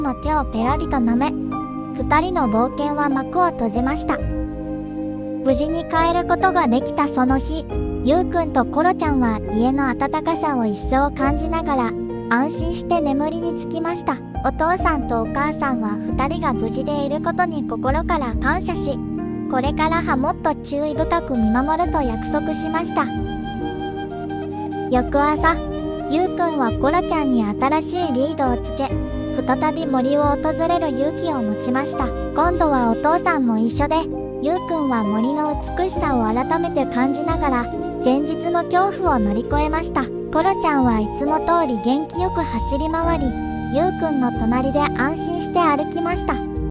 の手をペロリと舐め、二人の冒険は幕を閉じました。無事に帰ることができたその日、ゆうくんとコロちゃんは家の温かさを一層感じながら安心して眠りにつきました。お父さんとお母さんは二人が無事でいることに心から感謝し、これからはもっと注意深く見守ると約束しました。翌朝、ゆうくんはコロちゃんに新しいリードをつけ、再び森を訪れる勇気を持ちました。今度はお父さんも一緒で、ゆうくんは森の美しさを改めて感じながら前日の恐怖を乗り越えました。コロちゃんはいつも通り元気よく走り回り、ゆうくんの隣で安心して歩きました。